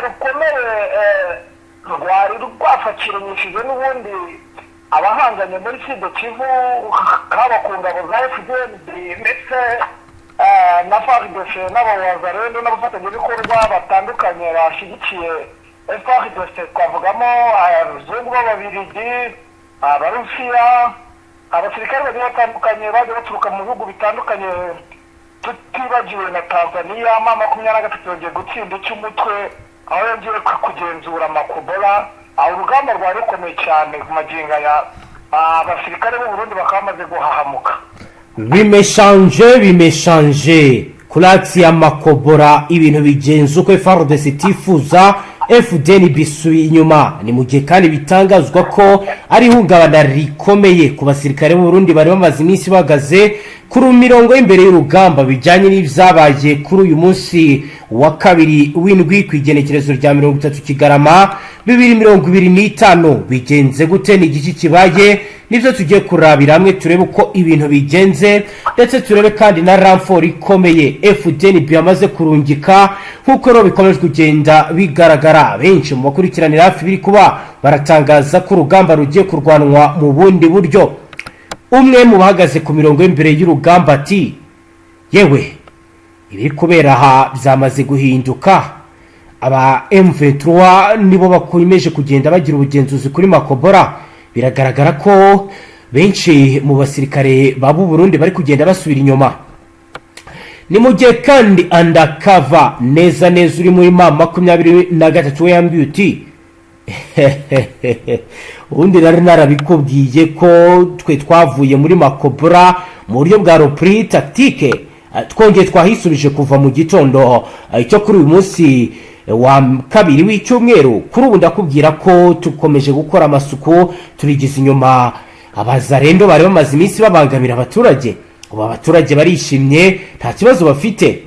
rukomeye rwari rwafashiranyishije n'ubundi abahanganye muri Kivu haba ku ngabo za Fdnb ndetse na Fardc n'abawazarendo n'abafatanyabikorwa batandukanye bashyigikiye Fardc, twavugamo abazungu b'Ababiligi, Abarusiya, abasirikare bagiye batandukanye bagiye baturuka mu bihugu bitandukanye, tutibagiwe na Tanzania. Mama 23 yongeye gutsinda cy'umutwe aho yongeye kugenzura Makobora. Urugamba rwari rukomeye cyane ku magingo ya abasirikare b'u Burundi bakamaze guhahamuka. Bimeshanje kurati ya Makobora ibintu bigenze uko Fardc tifuza Fdnb bisubiye inyuma. Ni mu gihe kandi bitangazwa ko ari ihungabana rikomeye ku basirikare b'u Burundi bari bamaze iminsi bahagaze kuri mirongo imbere y'urugamba bijyanye n'ibyabaye kuri uyu munsi wa kabiri w'indwi ku igenekerezo rya 30 Kigarama 2025. Bigenze gute, ni igiki kibaye, nivyo tugiye kurabira hamwe turebe uko ibintu bigenze, ndetse turebe kandi na ramfort ikomeye Fdnb yamaze kurungika nkuko ro bikomeje kugenda bigaragara. Benshi mu bakurikiranira hafi biri kuba baratangaza ko urugamba rugiye kurwanwa mu bundi buryo. Umwe mu bahagaze ku mirongo imbere y'urugamba ati yewe ibiri kubera aha byamaze guhinduka. Aba M23 nibo bakomeje kugenda bagira ubugenzuzi kuri Makobora. Biragaragara ko benshi mu basirikare babu Burundi bari kugenda basubira inyuma. Ni mu gihe kandi undercover neza uri muri mama 23 we yambiye uti ubundi narabikubwiye ko twe twavuye muri Makobora mu buryo bwa repris tactique, twongeye twahisubije kuva mu gitondo icyo kuri uyu munsi wa kabiri w'icyumweru. Kuri ubu ndakubwira ko tukomeje gukora amasuku, turigize inyuma abazarendo bari bamaze iminsi babangamira abaturage. Ubu abaturage barishimye, nta kibazo bafite.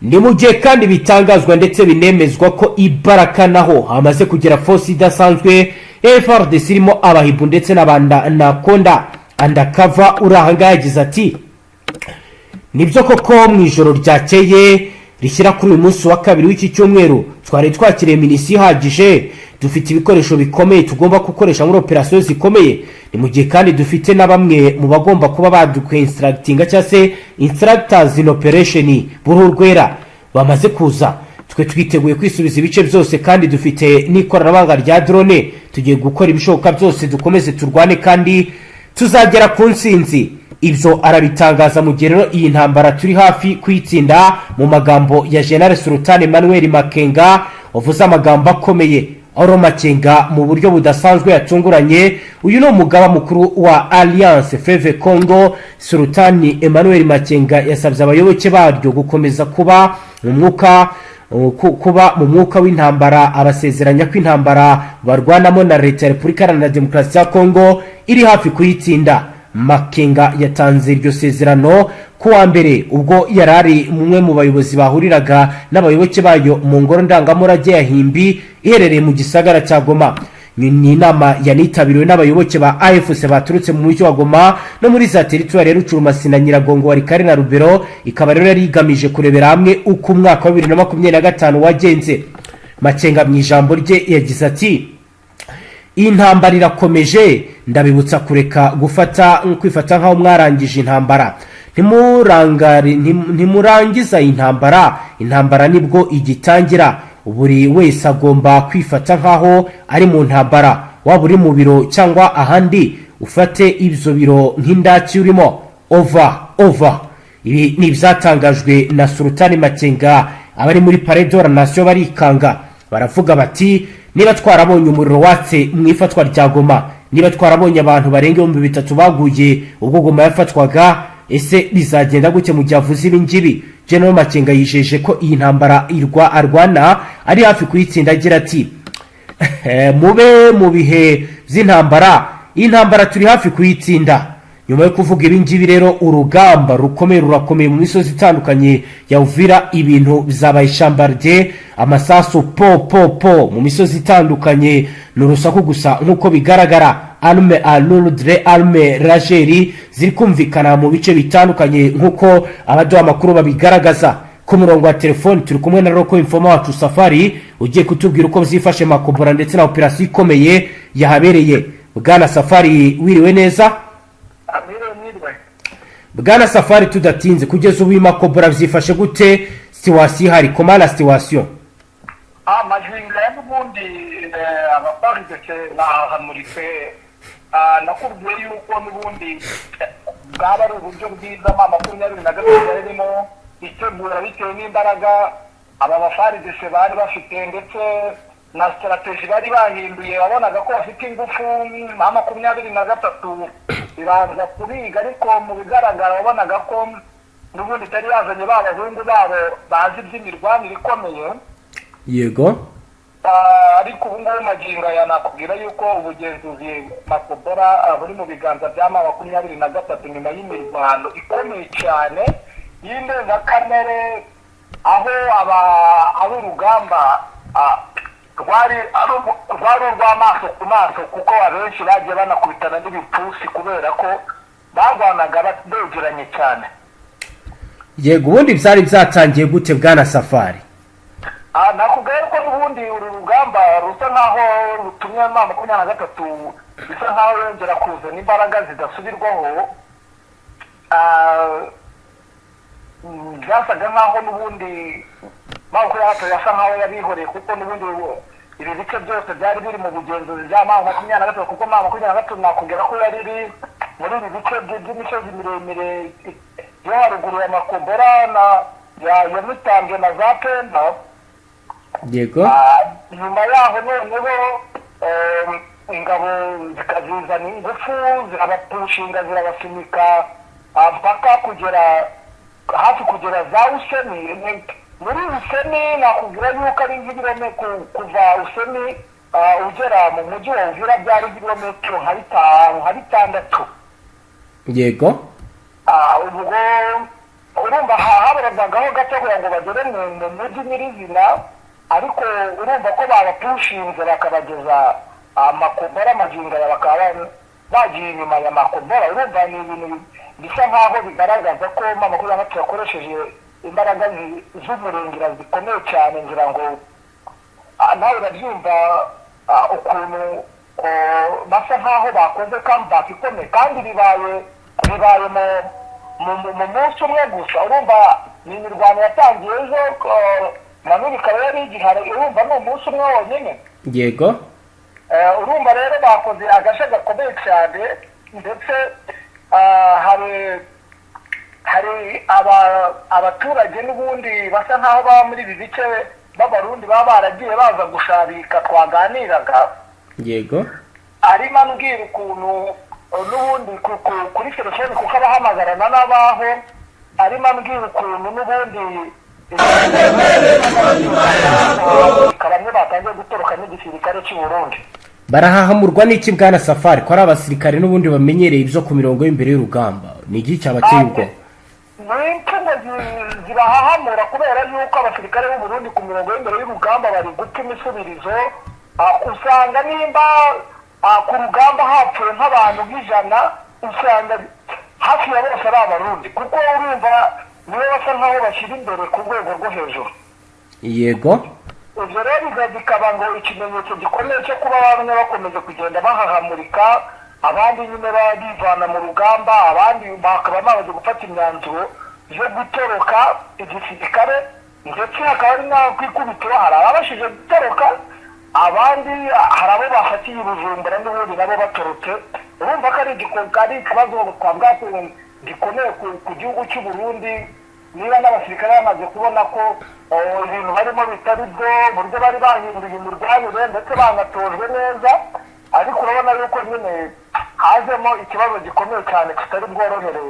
Ni mu gihe kandi bitangazwa ndetse binemezwa ko Ibaraka naho hamaze kugera force idasanzwe Fardc irimo abahibu ndetse n'abanakonda. Undercover urahanga yagize ati nibyo koko mu ijoro ryakeye rishyira kuri uyu munsi wa kabiri w'iki cyumweru twari twakiriye minisi ihagije, dufite ibikoresho bikomeye tugomba gukoresha muri operation zikomeye. Ni mu gihe kandi dufite na bamwe mu bagomba kuba badukwe instructing cyangwa se instructors in operation bururwera bamaze kuza. Twe twiteguye kwisubiza ibice byose kandi dufite n'ikoranabuhanga rya drone. Tugiye gukora ibishoboka byose dukomeze turwane kandi tuzagera ku nsinzi. Ibyo arabitangaza mu gihe rero iyi ntambara turi hafi kwitsinda, mu magambo ya General Sultan Emmanuel Makenga wavuze amagambo akomeye. Oro Makenga mu buryo budasanzwe yatunguranye, uyu no umugaba mukuru wa Alliance Fleuve Congo. Sultan Emmanuel Makenga yasabye abayoboke baryo gukomeza kuba mu mwuka w'intambara, abasezeranya ko intambara barwanamo na leta ya Repubulika Iharanira Demokarasi ya Congo iri hafi kuyitsinda. Makenga yatanze iryo sezerano kuwa mbere ubwo yarari mumwe mu bayobozi bahuriraga n'abayoboke bayo mu ngoro ndangamurage ya Himbi iherereye mu gisagara cya Goma. Ni inama yanitabiriwe n'abayoboke ba AFC baturutse mu mujyi wa Goma no muri za territoire ya Rucurumasi na Nyiragongo, Warikare na Rubero. Ikaba rero yari igamije kurebera hamwe uko umwaka wa 2025 wagenze. Makenga mu ijambo rye yagize ati intambara irakomeje, ndabibutsa kureka kwifata nkaho mwarangije intambara. Ntimurangiza intambara nibwo igitangira. Buri wese agomba kwifata nkaho ari mu ntambara, waba uri mu biro cyangwa ahandi ufate ibyo biro nk'indaki urimo. Over. Ibi ni ibyatangajwe na Sultan Makenga. Abari muri Palais de la Nation barikanga, baravuga bati niba twarabonye umuriro watse mu ifatwa rya Goma, niba twarabonye abantu barenga 3,000 baguye ubwo Goma yafatwaga, ese bizagenda gute mu gihe ibi ngibi? General Makenga yijeje ko iyi ntambara arwana ari hafi kuyitsinda, agira ati mube mu bihe by'intambara, intambara turi hafi kuyitsinda. Nyuma yo kuvuga ibi ngibi rero urugamba rurakomeye mu misozi itandukanye ya Uvira. Ibintu bizabaye chambarde, amasaso po mu misozi itandukanye, n'urusaku gusa nkuko bigaragara. Arme à l'ordre, arme rageri ziri kumvikana mu bice bitandukanye nkuko abaduha amakuru babigaragaza. Ku murongo wa telefone turi kumwe na Roko Informa wacu Safari ugiye kutubwira uko byifashe makobora ndetse na operasiyo ikomeye yahabereye. Bwana Safari, wiriwe neza? Bwana Safari, tudatinze, kugeza ubu makobora byifashe gute? Situation hari komana situation? Majinga y'ubundi abaparike bahamuritse nakubwiye yuko n'ubundi bwaba ari uburyo bwiza makumyabiri na gatatu yarimo itegura bitewe n'imbaraga aba bafaridese bari bafite ndetse na strategy bari bahinduye, wabonaga ko bafite ingufu makumyabiri na gatatu ibanza kubiga, ariko mu bigaragara wabonaga ko n'ubundi itari yazanye b'abahungu babo bazi iby'imirwanire ikomeye. Yego. Ariko ubu ngubu magingo aya nakubwira yuko ubugenzuzi makobora buri mu biganza bya makumyabiri na gatatu nyuma y'imirwano ikomeye cyane y'indengakamere, aho ari urugamba rwari urw'amaso ku maso, kuko abenshi bagiye banakubitana n'ibipfusi kubera ko barwanaga begeranye cyane. Yego, ubundi byari byatangiye gute Bwana Safari? Nakubwira ko n'ubundi uru rugamba rusa nkaho rutumye makumyabiri na gatatu bisa nkaho yongera kuzana imbaraga zidasubirwaho. Byasaga nkaho n'ubundi makumyabiri yasa nkaho yabihoreye, kuko n'ubundi ibi bice byose byari biri mu bugenzuzi bya makumyabiri na gatatu, kuko makumyabiri na gatatu nakubwira ko yari iri muri ibi bice by'imisozi miremire yo haruguru ya makobora ya Mutambwe na za Pemba. Yego. Nyuma yaho noneho ingabo zikazizana ingufu zirabapushinga zirabasunika mpaka hafi kugera za Useni. Muri Useni nakubwira yuko ari nk'ibirometero kuva Useni ugera mu mujyi wa Uvira byari ibirometero nka bitandatu. Yego. Ubwo urumva habaragaho gato kugira ngo bagere mu mujyi nyirizina, ariko urumva ko babapushinze bakabageza makobora magingo bakaba bagiye inyuma ya makobora. Urumva ni ibintu bisa nkaho bigaragaza ko makumyabiri na gatatu yakoresheje imbaraga z'umurengera zikomeye cyane, ngira ngo nawe urabyumva ukuntu basa nkaho bakoze comeback ikomeye, kandi bibaye mu munsi umwe gusa. Urumva ni imirwano yatangiye ejo nanone ikaba yari igihari, urumva ni umunsi umwe wonyine. Yego. Urumva rero bakoze agace gakomeye cyane, ndetse hari abaturage n'ubundi basa nkaho baba muri ibi bice b'abarundi baba baragiye baza gushabika twaganiraga. Yego. arimo ambwira ukuntu n'ubundi kuri telefone kuko abahamagarana n'abaho, arimo ambwira ukuntu n'ubundi bamwe batangiye gutoroka n'igisirikare cy'u Burundi. Barahahamurwa n'iki Bwana Safari ko ari abasirikare n'ubundi bamenyereye ibyo ku mirongo y'imbere y'urugamba? Ni iki cyabateye ubwo? N'intumwa zibahahamura kubera yuko abasirikare b'u Burundi ku mirongo y'imbere y'urugamba bari guta imisubirizo. Usanga nimba ku rugamba hapfuye nk'abantu nk'ijana, usanga hafi ya bose ari abarundi, kuko urumva niwe basa nkaho bashyira imbere ku rwego rwo hejuru. Yego. Ibyo rero bikaba ngo ikimenyetso gikomeye cyo kuba bamwe bakomeje kugenda bahahamurika, abandi nyine bivana mu rugamba, abandi bakaba bamaze gufata imyanzuro yo gutoroka igisirikare, ndetse hakaba ari n'aho kwikubitiro hari ababashije gutoroka, abandi hari abo bafatiye Bujumbura n'ubundi nabo batorotse. Urumva ko ari ikibazo twavuga ko gikomeye ku gihugu cy'u Burundi, niba n'abasirikare bamaze kubona ko ibintu barimo bitari byo, buryo bari bahinduye imirwanire ndetse banatojwe neza, ariko urabona yuko nyine hazemo ikibazo gikomeye cyane kitari bworohere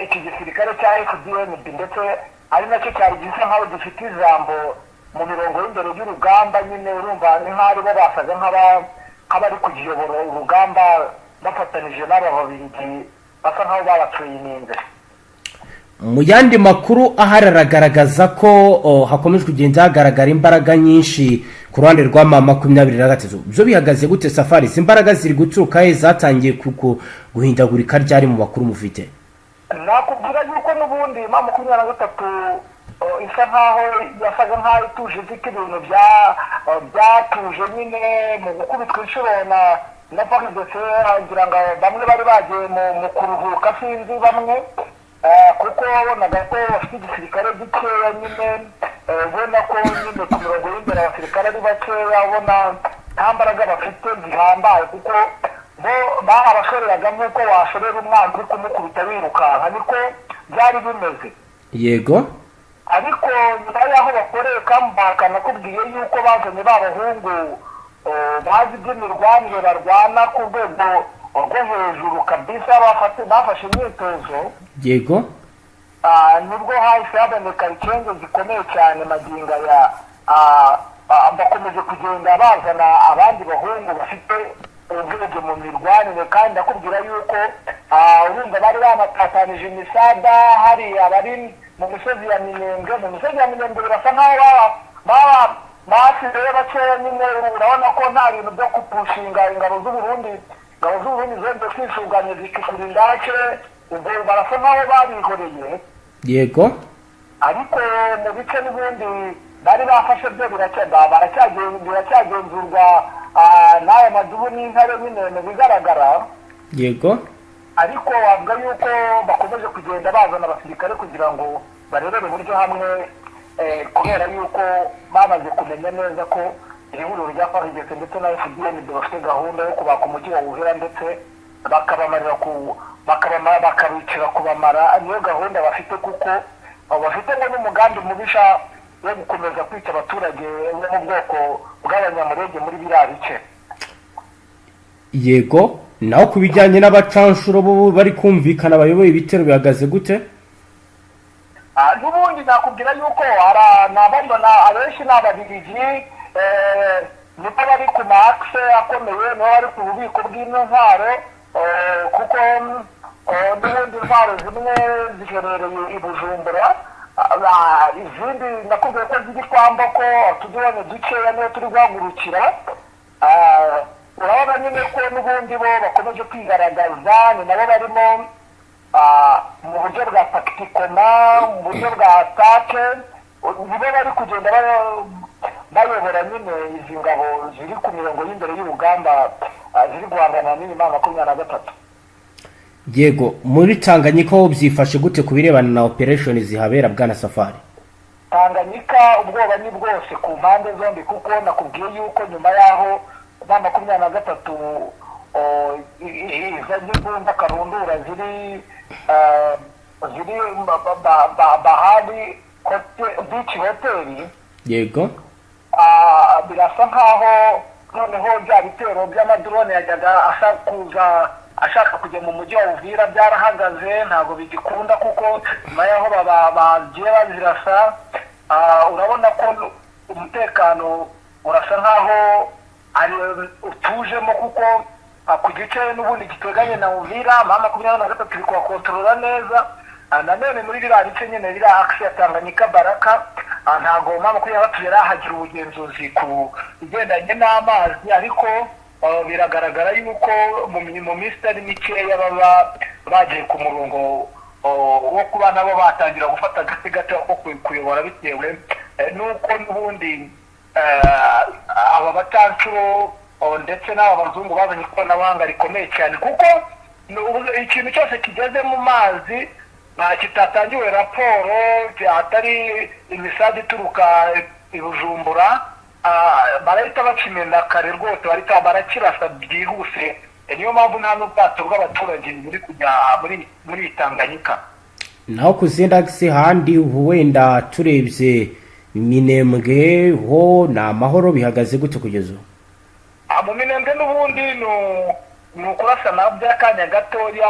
iki gisirikare cya Fdnb, ndetse ari nacyo cyari gisa nkaho gifite ijambo mu mirongo y'imbere y'urugamba. Nyine urumva ni nk'aho bo basaga nk'abari kuyobora urugamba bafatanije n'ababiligi basa nkaho babatreyininze. Mu yandi makuru ahari aragaragaza ko hakomeje kugenda hagaragara imbaraga nyinshi ku ruhande rwa makumyabiri na gatatu. Byo bihagaze gute Safari? Izi imbaraga ziri guturuka he? Zatangiye guhindagurika ryari mu makuru mufite? Nakubwira yuko n'ubundi makumyabiri na gatatu isa nkaho yasaga nkaho ituje ziko ibintu byatuje nyine mu gukubitwa inshuro na Fardc, ngira ngo bamwe bari bagiye mu kuruhuka sinzi bamwe, kuko wabonaga ko bafite igisirikare gikeya nyine, ubona ko nyine ku mirongo y'imbere abasirikare ari bakeya, ubona nta mbaraga bafite zihambaye, kuko bo barabashoreraga nk'uko washorera umwana uri kumukubita wirukanka, niko byari bimeze. Yego. Ariko nyuma y'aho bakoreye kambaka nakubwiye yuko bazanye b'abahungu bazi iby'imirwanire barwana ku rwego rwo hejuru kabisa, bafashe imyitozo. Yego. Nibwo hahise haboneka ikibazo gikomeye cyane magingo ya bakomeje kugenda bazana abandi bahungu bafite ubwenge mu mirwanire, kandi ndakubwira yuko urumva bari banatatanije imisada hari abari mu misozi ya Minembwe. Mu misozi ya Minembwe birasa nkaho basizeyo bakeya nyine, urabona ko nta bintu byo kupushinga ingabo z'u Burundi zende kwishunganya zikikura indake, ubwo barasa nkaho babihoreye. Yego. Ariko mu bice n'ubundi bari bafashe byo biracyagenzurwa n'aya madubu n'intare nyine mu bigaragara. Yego. Ariko wavuga yuko bakomeje kugenda bazana abasirikare kugira ngo barebere uburyo hamwe, kubera yuko bamaze kumenya neza ko ihuriro rya Fardc ndetse na Fdnb bafite gahunda yo kubaka umujyi wa Uvira, ndetse bakabicira kubamara. Niyo gahunda bafite, kuko bafite n'umugambi mubisha wo gukomeza kwica abaturage bo mu bwoko bw'abanyamurenge muri biriya bice. Yego. Naho ku bijyanye n'abacanshuro bo bari kumvikana bayoboye ibitero bihagaze gute? N'ubundi nakubwira yuko nabambona abenshi n'ababiligi, nibo bari ku maakse akomeye, nibo bari ku bubiko bw'intwaro, kuko n'ubundi intwaro zimwe ziherereye i Bujumbura, izindi nakubwira ko ziri kwambako utudorone dukeya niyo turi guhagurukira. Urabona nyine ko n'ubundi bo bakomeje kwigaragaza, ni nabo barimo mu buryo bwa taktikoma, mu buryo bwa atake, nibo bari kugenda bayobora nyine izi ngabo ziri ku mirongo y'imbere y'urugamba, ziri guhangana n'Inyuma 23. Yego. Muri Tanganyika ho byifashe gute ku birebana na operation zihabera bwana Safari? Tanganyika ubwoba ni bwose ku mpande zombi, kuko nakubwiye yuko nyuma y'aho 23 imbunda karundura ziri bahari beach hotel. Yego. Birasa nkaho noneho bya bitero by'amadrone yajyaga ashaka kujya mu mujyi wa Uvira byarahagaze, ntabwo bigikunda, kuko nyuma y'aho bagiye bazirasa. Urabona ko umutekano urasa nkaho utujemo, kuko ku gice n'ubundi giteganye na Uvira 23 turi kuhakontorora neza. Nanone muri biriya bice nyine biriya akisi ya Tanganyika Baraka, ntabwo 23 yarahagira ubugenzuzi ku bigendanye n'amazi, ariko biragaragara yuko mu minsi itari mikeya baba bagiye ku murongo wo kuba nabo batangira gufata agace gato ko kuyobora, bitewe n'uko n'ubundi aba batanshuro ndetse n'aba bazungu bazanye ikoranabuhanga rikomeye cyane, kuko ikintu cyose kigeze mu mazi kitatangiwe raporo, atari imisade ituruka i Bujumbura, barahita bakimena kare rwose, barahita barakirasa byihuse. Niyo mpamvu nta n'ubwato bw'abaturage buri kujya muri Tanganyika. Naho ku zindi agisi handi wenda turebye Minembwe ho ni amahoro, bihagaze gute kugeza ubu? Mu Minembwe n'ubundi ni ukurasana by'akanya gatoya,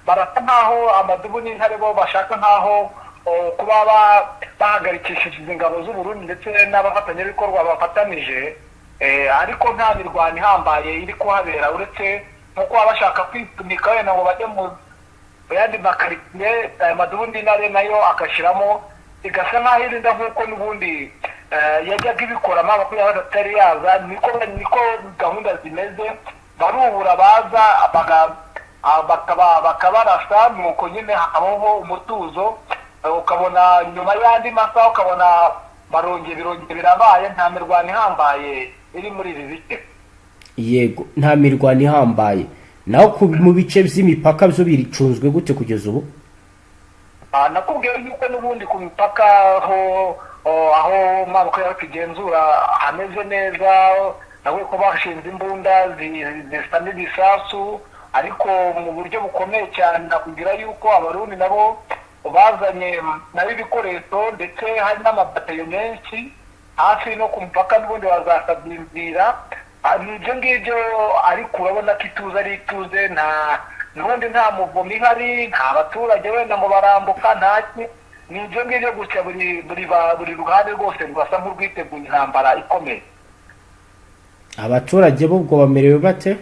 barasa nkaho amadubu n'intare bo bashaka nkaho kuba bahagarikishije ingabo z'u Burundi ndetse n'abafatanyabikorwa bafatanije, ariko nta mirwano ihambaye iri kuhabera, uretse nkuko baba bashaka kwitunika wenda ngo bajye mu yandi makaritsiye. Amadubu n'intare nayo agashyiramo, igasa nkaho irinda nk'uko n'ubundi yajyaga ibikora 23 atari yaza. Niko gahunda zimeze, barubura baza bakabarasa, nuko nyine hakabaho umutuzo. ukabona nyuma y'andi masaha ukabona birongeye birabaye, nta mirwano ihambaye iri muri ibi bice. Yego, nta mirwano ihambaye. Naho mu bice by'imipaka byo biricunzwe gute kugeza ubu? Nakubwiye yuko n'ubundi ku mipaka aho mpanuka yakigenzura hameze neza, nawe ko bashinze imbunda zisa n'ibisasu, ariko mu buryo bukomeye cyane. Nakubwira yuko abarundi nabo bazanye nabo ibikoresho, ndetse hari n'amabatayo menshi hafi no ku mupaka, n'ubundi bazakabyinzira. Nibyo ngibyo, ariko urabona ko ituze ari ituze, n'ubundi nta muvumo ihari, nta baturage wenda ngo barambuka, ntaki. Nibyo ngibyo gusa buri ruhande rwose rwasa nk'urwiteguye intambara ikomeye. Abaturage bo ubwo bamerewe bate?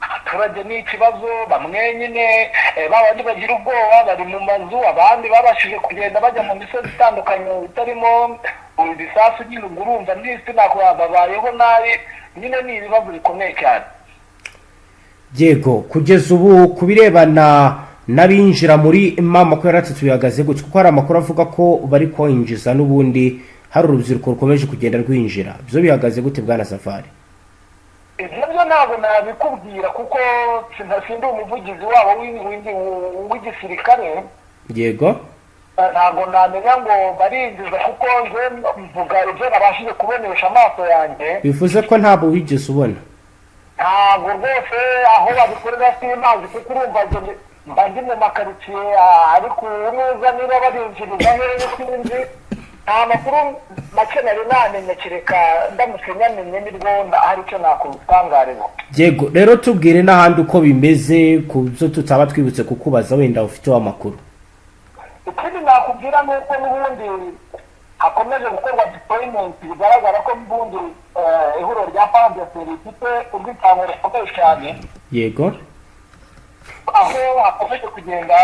Abaturage ni ikibazo, bamwe nyine babandi bagira ubwoba bari mu mazu, abandi babashije kugenda bajya mu misozi itandukanye itarimo ibisasu, nyine urumva n'isi nako babayeho nabi, nyine ni ibibazo bikomeye cyane. Yego, kugeza ubu kubirebana n'abinjira muri M23 bihagaze gutya, kuko hari amakuru avuga ko bari kwinjiza n'ubundi hari urubyiruko rukomeje kugenda rwinjira, byo bihagaze gute bwana Safari? Ibyo ntabwo nabikubwira kuko sindi umuvugizi wabo w'igisirikare. Yego, ntabwo namenya ngo barinjiza kuko nje mvuga ibyo nabashije kubonesha amaso yanjye. bivuze ko ntabwo wigeze ubona? Ntabwo rwose aho babikorera simazi, kuko urumva mba ndi mu makaritsiye, ariko neza niba barinjiriza hehe sinzi. Nta makuru make nari namenye, kereka ndamutse nyamenye nibwo hari icyo nakutangarira. Yego, rero tubwire n'ahandi uko bimeze ku byo tutaba twibutse kukubaza wenda ufite amakuru. Ikindi nakubwira nuko n'ubundi hakomeje gukorwa deployment, bigaragara ko n'ubundi ihuriro rya Fardc rifite ubwitange bukomeye cyane. Yego, aho hakomeje kugenda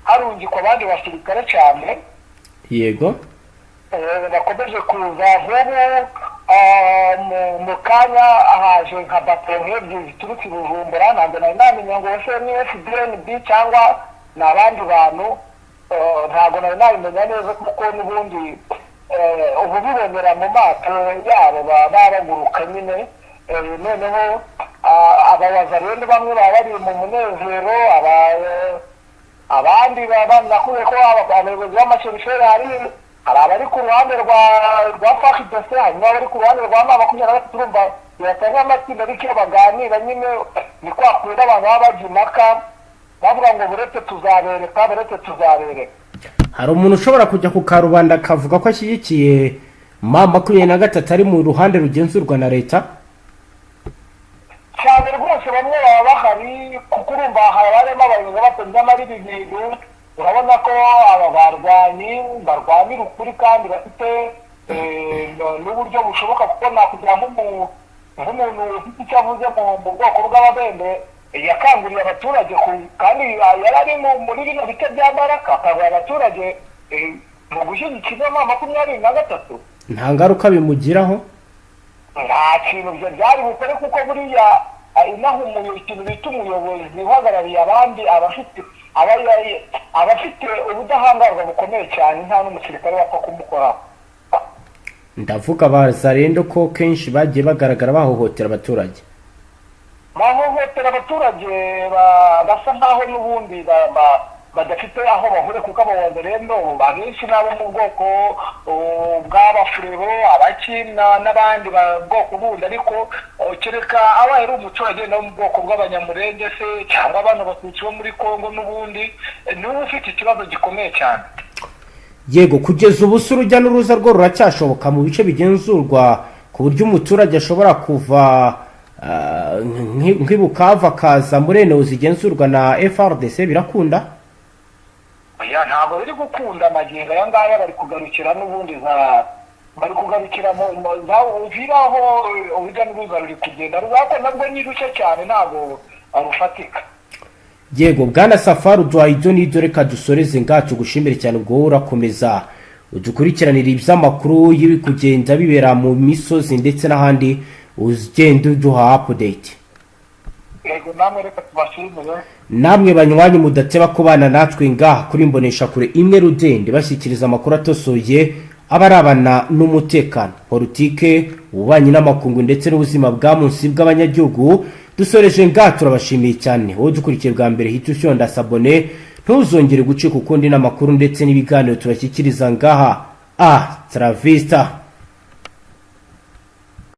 harungikwa abandi basirikare cyane. yego, bakomeje kuza nk'ubu mu kanya haje nka bato nk'ebyiri ziturutse i Bujumbura, ntabwo nari namenya ngo ese ni Fdnb cyangwa ni abandi bantu, ntabwo nari nabimenya neza kuko n'ubundi ubu bibonera mu maso yabo baba baguruka nyine. Noneho abawazarendo bamwe baba bari mu munezero, abandi nakuye ko abayobozi b'amashyirisheri hari abari ku ruhande rwa Fardc, hanyuma abari ku ruhande rwa M23. Urumva birasa nk'amatsinda ariko iyo baganira nyine ni kwa kundi abantu baba bajya impaka bavuga ngo buretse tuzabereka. hari umuntu ushobora kujya ku karubanda akavuga ko ashyigikiye M23 ari mu ruhande rugenzurwa na leta? cyane rwose, bamwe baba bahari kuko urumva harimo abayobozi batonze amariri ibintu. Urabona ko aba barwanira ukuri kandi bafite n'uburyo bushoboka, kuko nakugira nk'umuntu ufite icyo avuze mu bwoko bw'ababembe yakanguriye abaturage, kandi yari ari muri bino bice bya Baraka, akangurira abaturage mu gushyigikira M23. Nta ngaruka bimugiraho? Nta kintu byo byari bukore, kuko buriya inaho ikintu bita umuyobozi uhagarariye abandi abafite ubudahangarwa bukomeye cyane, nta n'umusirikare wapfa kumukoraho. Ndavuga abazarendo ko kenshi bagiye bagaragara bahohotera abaturage. Bahohotera abaturage basa nkaho n'ubundi badafite aho bahure, kuko abazarendo abenshi nabo mu bwoko bw'abafurebo, abakina n'abandi bwoko bundi, ariko kereka abaye ari umuturage no mu bwoko bw'abanyamurenge se cyangwa abantu batuye muri Kongo, n'ubundi niwe ufite ikibazo gikomeye cyane. Yego, kugeza ubu urujya n'uruza rwo ruracyashoboka mu bice bigenzurwa, ku buryo umuturage ashobora kuva nk'Ibukavu akaza muri NON zigenzurwa na FRDC? Birakunda? Ntabwo biri gukunda amagingo aya ngaya, bari kugarukira n'ubundi bari kugarukira mu Uvira, aho urujya n'uruza ruri kugenda rwako nabwo ni ruke cyane, ntabwo rufatika. Yego, bwana Safari uduhaye ibyo n'ibyo, reka dusoreze ngacu gushimire cyane. ubwo urakomeza udukurikiranira iby'amakuru y'ibiri kugenda bibera mu misozi ndetse n'ahandi, ugenda uduha update. yego namwe reka tubashimire. Namwe banywanyi mudateba kubana natwe ngaha kuri mbonesha kure imwe rudende bashyikiriza amakuru atosoye abarabana n'umutekano, politike, ububanyi n'amakungu ndetse n'ubuzima bwa munsi bw'abanyagihugu. Dusoreje ngaha turabashimiye cyane wowe dukurikiye bwa mbere hita ushonda sabone, ntuzongere gucika ukundi n'amakuru ndetse n'ibiganiro tubashyikiriza ngaha. Travista.